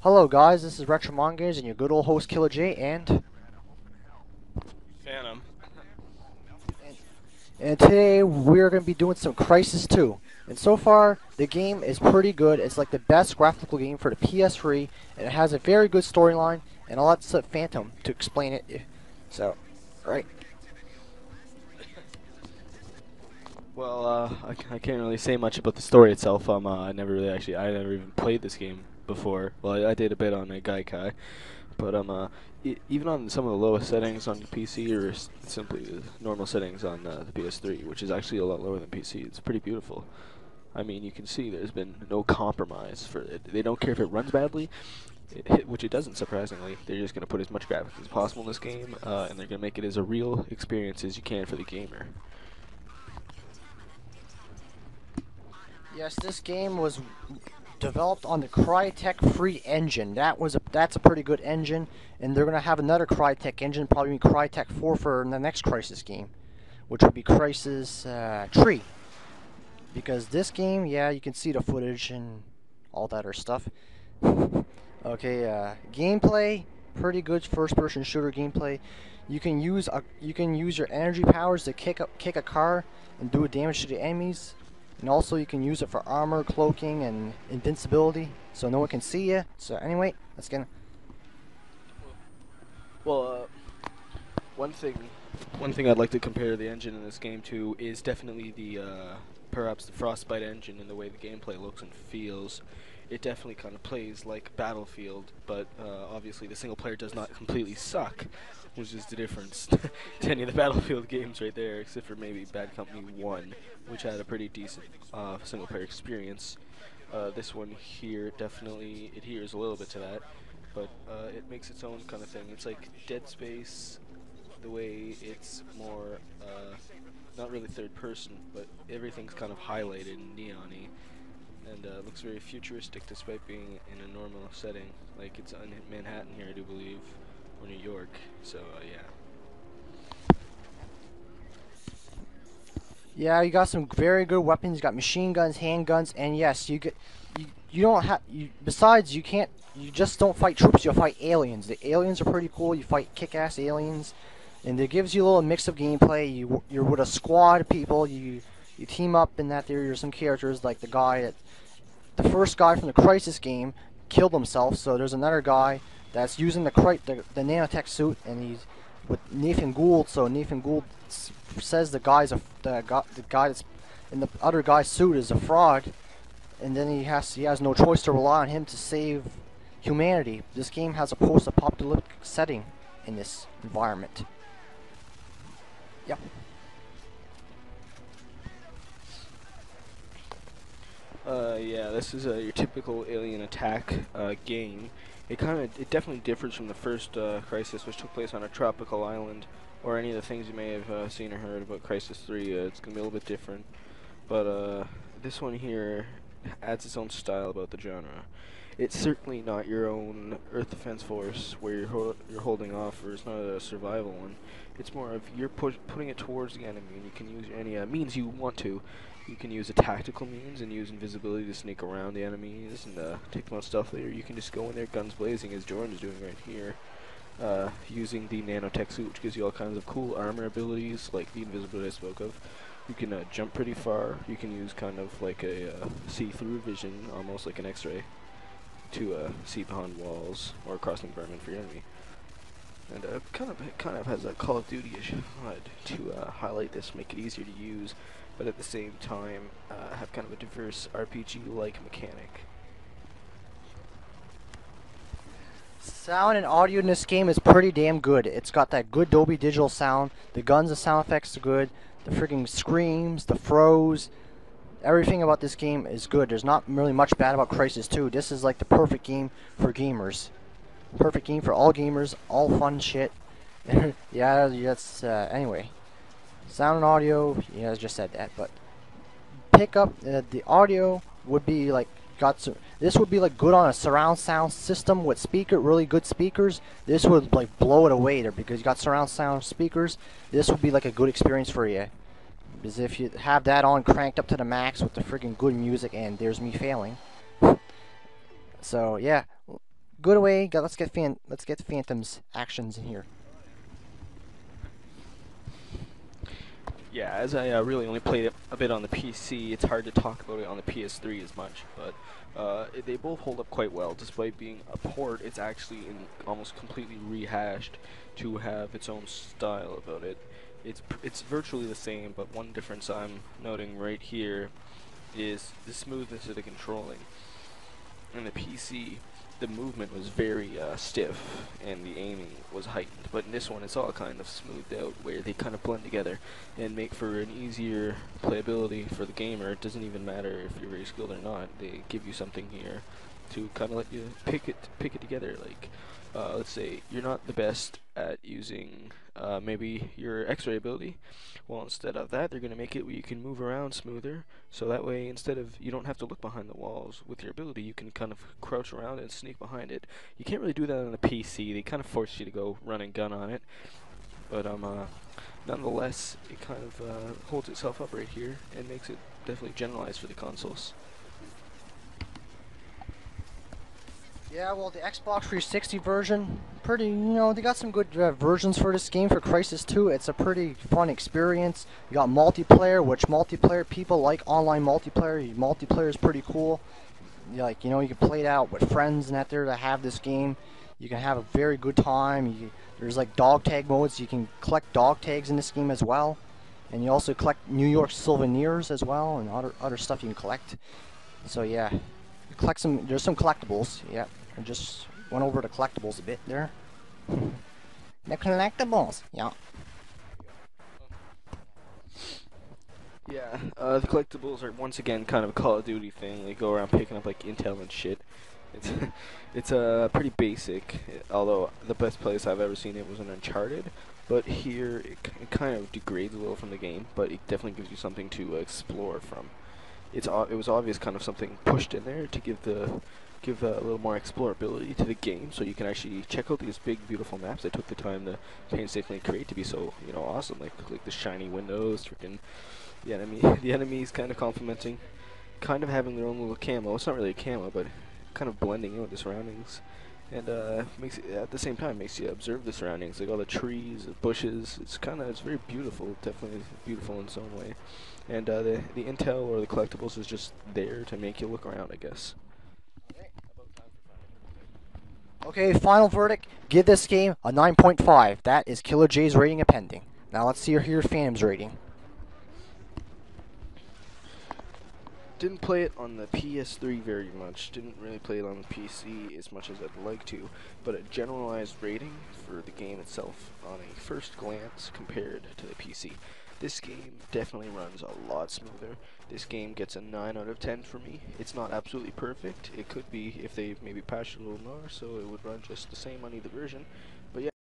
Hello guys, this is Retro Mongers and your good old host Killer J Phantom. and and today we're going to be doing some Crysis 2. And so far the game is pretty good. It's like the best graphical game for the PS3 and it has a very good storyline and I'll let Phantom to explain it. So, right. Well, I can't really say much about the story itself. I never even played this game before. Well, I did a bit on a Gaikai, but even on some of the lowest settings on the PC or simply the normal settings on the PS3, which is actually a lot lower than PC, it's pretty beautiful. I mean, you can see there's been no compromise for it. They don't care if it runs badly, which it doesn't, surprisingly. They're just going to put as much graphics as possible in this game, and they're going to make it as a real experience as you can for the gamer. Yes, this game was developed on the Crytek free engine. That's a pretty good engine and they're going to have another Crytek engine, probably Crytek 4 for the next Crysis game, which would be Crysis 3. Because this game, yeah, you can see the footage and all that other stuff. Okay, gameplay, pretty good first-person shooter gameplay. You can use your energy powers to kick a car and do damage to the enemies, and also you can use it for armor, cloaking, and invincibility, so no one can see you. So anyway, let's get. Well, one thing, one thing I'd like to compare the engine in this game to is definitely the perhaps the Frostbite engine in the way the gameplay looks and feels. It definitely kind of plays like Battlefield, but obviously the single player does not completely suck, which is the difference to any of the Battlefield games right there, except for maybe Bad Company 1, which had a pretty decent single player experience. This one here definitely adheres a little bit to that, but it makes its own kind of thing. It's like Dead Space, the way it's more, not really third person, but everything's kind of highlighted and neon-y, and looks very futuristic despite being in a normal setting. Like it's in Manhattan here, I do believe, or New York, so yeah. Yeah, you got some very good weapons. You got machine guns, handguns, and yes, you don't have besides you can't you just don't fight troops. You fight aliens. The aliens are pretty cool. You fight kick-ass aliens, and it gives you a little mix of gameplay. You're with a squad of people. You team up in that. There's some characters like the first guy from the Crysis game killed himself. So there's another guy that's using the nanotech suit, and he's with Nathan Gould. So Nathan Gould says the guy that's in the other guy's suit is a fraud, and then he has no choice to rely on him to save humanity. This game has a post-apocalyptic setting in this environment. Yep. Yeah, this is your typical alien attack game. It definitely differs from the first Crysis, which took place on a tropical island, or any of the things you may have seen or heard about Crysis 3. It's gonna be a little bit different, but this one here adds its own style about the genre. It's certainly not your own Earth Defense Force where you're holding off, or it's not a survival one. It's more of you're putting it towards the enemy, and you can use any means you want to. You can use a tactical means and use invisibility to sneak around the enemies and take them out stealthily, or you can just go in there guns blazing as Jordan is doing right here, using the nanotech suit, which gives you all kinds of cool armor abilities like the invisibility I spoke of. You can jump pretty far. You can use kind of like a see-through vision, almost like an X-ray, to see behind walls or across the environment for your enemy. And kind of has a Call of Duty-ish HUD to highlight this, make it easier to use, but at the same time have kind of a diverse RPG-like mechanic. Sound and audio in this game is pretty damn good. It's got that good Dolby Digital sound. The guns and sound effects are good. The freaking screams, the throws, everything about this game is good. There's not really much bad about Crysis 2. This is like the perfect game for gamers. Perfect game for all gamers, all fun shit. Yeah, that's anyway. Sound and audio, yeah, I just said that, but pick up the audio would be like this would be like good on a surround sound system with really good speakers. This would like blow it away there because you got surround sound speakers. This would be like a good experience for you. Because if you have that on cranked up to the max with the freaking good music, and there's me failing. So yeah, good away. Let's get Phantom's actions in here. Yeah, as I really only played it a bit on the PC, it's hard to talk about it on the PS3 as much, but they both hold up quite well. Despite being a port, it's actually almost completely rehashed to have its own style about it. It's virtually the same, but one difference I'm noting right here is the smoothness of the controlling. In the PC, the movement was very stiff and the aiming was heightened, but in this one it's all kind of smoothed out where they kind of blend together and make for an easier playability for the gamer. It doesn't even matter if you're very skilled or not. They give you something here to kind of let you pick it together. Like let's say you're not the best at using maybe your X-ray ability. Well, instead of that, they're going to make it where you can move around smoother, so that way instead of you don't have to look behind the walls with your ability, you can kind of crouch around and sneak behind it. You can't really do that on a PC. They kind of force you to go run and gun on it, but nonetheless, it kind of holds itself up right here and makes it definitely generalized for the consoles. Yeah, well, the Xbox 360 version, pretty, they got some good versions for this game for Crysis 2. It's a pretty fun experience. You got multiplayer, which multiplayer people like online multiplayer. Multiplayer is pretty cool. You can play it out with friends and that there to have this game. You can have a very good time. There's like dog tag modes. You can collect dog tags in this game as well. And you also collect New York souvenirs as well and other stuff you can collect. So yeah, you collect there's some collectibles. Yeah. I just went over the collectibles a bit there. The collectibles, yeah. Yeah, the collectibles are once again kind of a Call of Duty thing. They go around picking up like intel and shit. It's it's pretty basic. Although the best place I've ever seen it was in Uncharted, but here it kind of degrades a little from the game, but it definitely gives you something to explore from. It was obvious kind of something pushed in there to give a little more explorability to the game, so you can actually check out these big, beautiful maps they took the time to painstakingly create to be so awesome. Like the shiny windows, freaking the enemies kind of complementing, kind of having their own little camo. It's not really a camo, but kind of blending in with the surroundings, and makes it, at the same time makes you observe the surroundings, like all the trees, the bushes. It's very beautiful, definitely beautiful in its own way. And the intel or the collectibles is just there to make you look around, I guess. Okay, final verdict. Give this game a 9.5. That is Killer J's rating and pending. Now let's see your Phantom's rating. Didn't play it on the PS3 very much. Didn't really play it on the PC as much as I'd like to. But a generalized rating for the game itself on a first glance compared to the PC. This game definitely runs a lot smoother. This game gets a 9 out of 10 for me. It's not absolutely perfect. It could be if they maybe patched it a little more, so it would run just the same on either version.